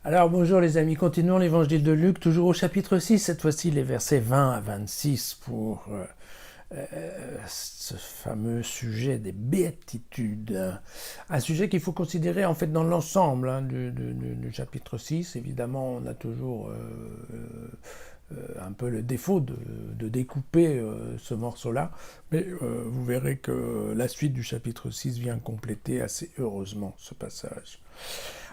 Alors bonjour les amis, continuons l'évangile de Luc, toujours au chapitre 6, cette fois-ci les versets 20 à 26 pour ce fameux sujet des béatitudes. Un sujet qu'il faut considérer en fait dans l'ensemble du chapitre 6. Évidemment, on a toujours un peu le défaut de découper ce morceau-là, mais vous verrez que la suite du chapitre 6 vient compléter assez heureusement ce passage.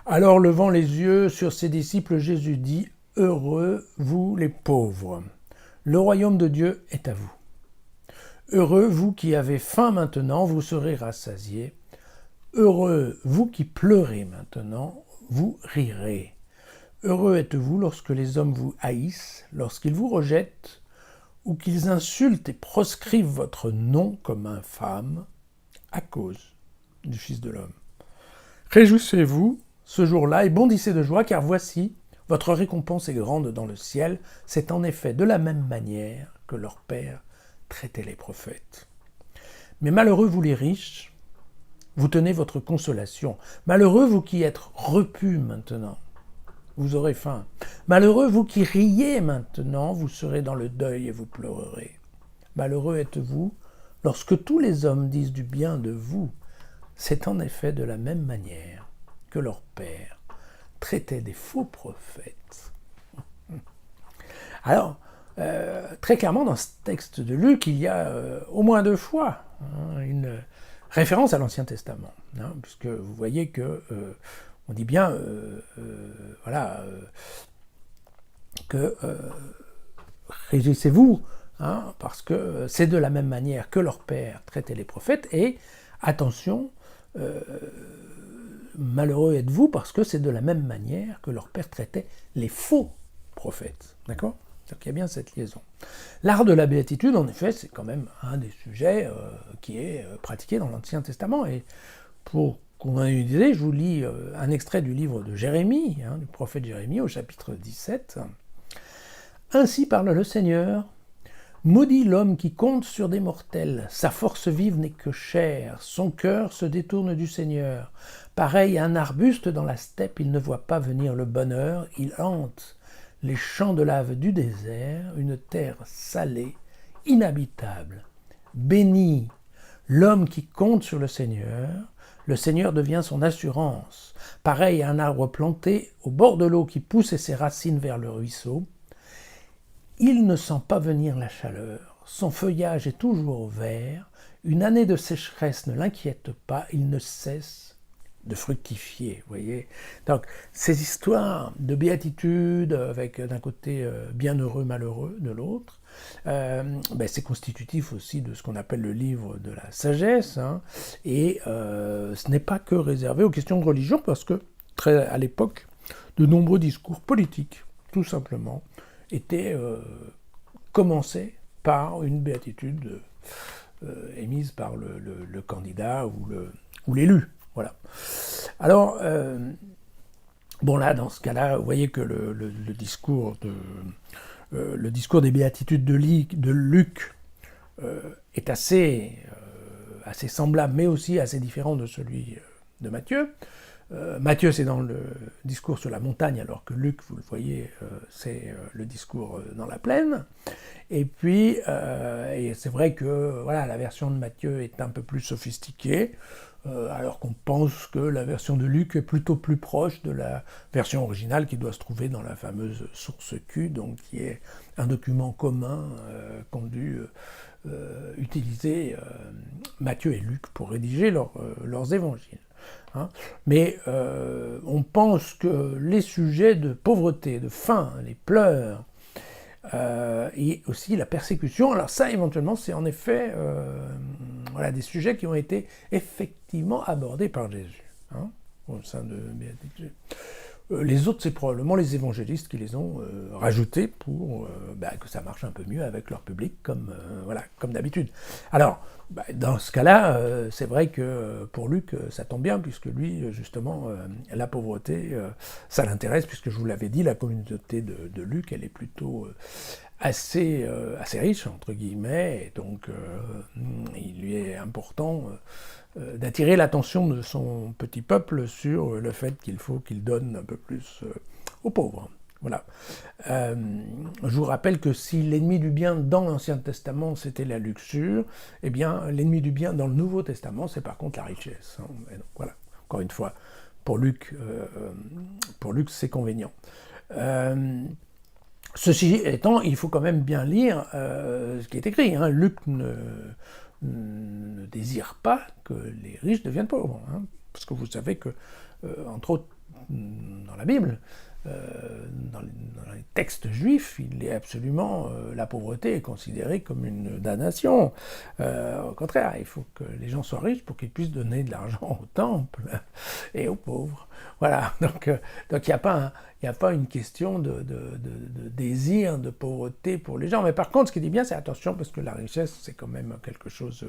Alors, levant les yeux sur ses disciples, Jésus dit « Heureux, vous les pauvres, le royaume de Dieu est à vous. Heureux, vous qui avez faim maintenant, vous serez rassasiés. Heureux, vous qui pleurez maintenant, vous rirez. Heureux êtes-vous lorsque les hommes vous haïssent, lorsqu'ils vous rejettent, ou qu'ils insultent et proscrivent votre nom comme infâme, à cause du Fils de l'homme. Réjouissez-vous ce jour-là et bondissez de joie, car voici, votre récompense est grande dans le ciel. C'est en effet de la même manière que leur Père traitait les prophètes. Mais malheureux vous les riches, vous tenez votre consolation. Malheureux vous qui êtes repus maintenant, vous aurez faim. Malheureux vous qui riez maintenant, vous serez dans le deuil et vous pleurerez. Malheureux êtes-vous lorsque tous les hommes disent du bien de vous. C'est en effet de la même manière que leur Père traitait des faux prophètes. Alors, très clairement, dans ce texte de Luc, il y a au moins deux fois une référence à l'Ancien Testament, puisque vous voyez que on dit bien, que réjouissez-vous, parce que c'est de la même manière que leur Père traitait les prophètes, et attention, malheureux êtes-vous parce que c'est de la même manière que leur Père traitait les faux prophètes. D'accord ? Donc il y a bien cette liaison. L'art de la béatitude, en effet, c'est quand même un des sujets qui est pratiqué dans l'Ancien Testament. Et pour qu'on en ait une idée, je vous lis un extrait du livre de Jérémie, du prophète Jérémie, au chapitre 17. « Ainsi parle le Seigneur. Maudit l'homme qui compte sur des mortels, sa force vive n'est que chair, son cœur se détourne du Seigneur. Pareil à un arbuste dans la steppe, il ne voit pas venir le bonheur, il hante les champs de lave du désert, une terre salée, inhabitable. Béni l'homme qui compte sur le Seigneur devient son assurance. Pareil à un arbre planté au bord de l'eau qui pousse ses racines vers le ruisseau, il ne sent pas venir la chaleur, son feuillage est toujours vert, une année de sécheresse ne l'inquiète pas, il ne cesse de fructifier, voyez. Donc, ces histoires de béatitude, avec d'un côté bienheureux, malheureux de l'autre, c'est constitutif aussi de ce qu'on appelle le livre de la sagesse, et ce n'est pas que réservé aux questions de religion, parce que, à l'époque, de nombreux discours politiques, tout simplement, était commencé par une béatitude émise par le candidat ou l'élu. Voilà. Alors, là, dans ce cas-là, vous voyez que le discours des béatitudes de Luc est assez semblable, mais aussi assez différent de celui de Matthieu. Matthieu, c'est dans le discours sur la montagne, alors que Luc, vous le voyez, c'est le discours dans la plaine. Et puis, et c'est vrai que la version de Matthieu est un peu plus sophistiquée, alors qu'on pense que la version de Luc est plutôt plus proche de la version originale qui doit se trouver dans la fameuse source Q, donc qui est un document commun qu'ont dû utiliser Matthieu et Luc pour rédiger leurs évangiles. Mais on pense que les sujets de pauvreté, de faim, les pleurs, et aussi la persécution, alors ça éventuellement c'est en effet des sujets qui ont été effectivement abordés par Jésus au sein de Béatitude. Les autres, c'est probablement les évangélistes qui les ont rajoutés pour que ça marche un peu mieux avec leur public, comme d'habitude. Alors, dans ce cas-là, c'est vrai que pour Luc, ça tombe bien, puisque lui, justement, la pauvreté, ça l'intéresse, puisque je vous l'avais dit, la communauté de Luc, elle est plutôt assez riche, entre guillemets, et donc il lui est important d'attirer l'attention de son petit peuple sur le fait qu'il faut qu'il donne un peu plus aux pauvres. Voilà. Je vous rappelle que si l'ennemi du bien dans l'Ancien Testament c'était la luxure, eh bien l'ennemi du bien dans le Nouveau Testament c'est par contre la richesse. Hein. Et donc, voilà. Encore une fois, pour Luc c'est convénient. Ceci étant, il faut quand même bien lire ce qui est écrit. Hein. Luc ne désire pas que les riches deviennent pauvres. Hein. Parce que vous savez que, entre autres, dans la Bible, dans les textes juifs, il est absolument la pauvreté est considérée comme une damnation. Au contraire, il faut que les gens soient riches pour qu'ils puissent donner de l'argent au temple et aux pauvres. Voilà. Donc il n'y a pas une question de désir, de pauvreté pour les gens. Mais par contre, ce qui dit bien, c'est attention, parce que la richesse, c'est quand même quelque chose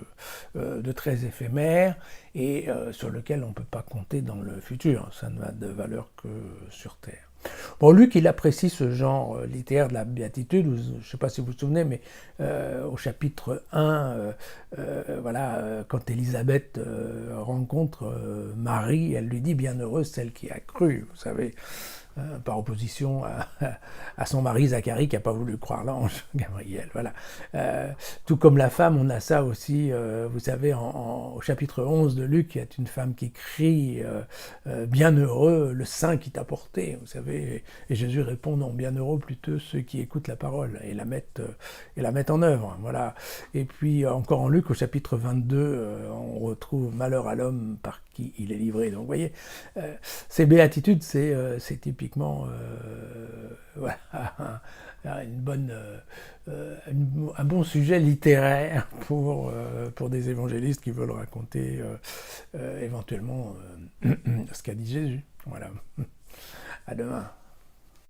de très éphémère et sur lequel on ne peut pas compter dans le futur. Ça n'a de valeur que sur Terre. Bon, Luc, il apprécie ce genre littéraire de la béatitude. Je ne sais pas si vous vous souvenez, mais au chapitre 1, quand Élisabeth rencontre Marie, elle lui dit « Bienheureuse celle qui a cru », vous savez, par opposition à son mari Zacharie qui n'a pas voulu croire l'ange Gabriel. Voilà. Tout comme la femme, on a ça aussi, vous savez, au chapitre 11 de Luc, il y a une femme qui crie bienheureux le saint qui t'a porté, vous savez, et Jésus répond non, bienheureux plutôt ceux qui écoutent la parole et la mettent en œuvre. Voilà. Et puis encore en Luc, au chapitre 22, on retrouve malheur à l'homme par qui il est livré. Donc vous voyez, ces béatitudes, c'est typiquement voilà, un bon sujet littéraire pour des évangélistes qui veulent raconter éventuellement ce qu'a dit Jésus. Voilà. À demain.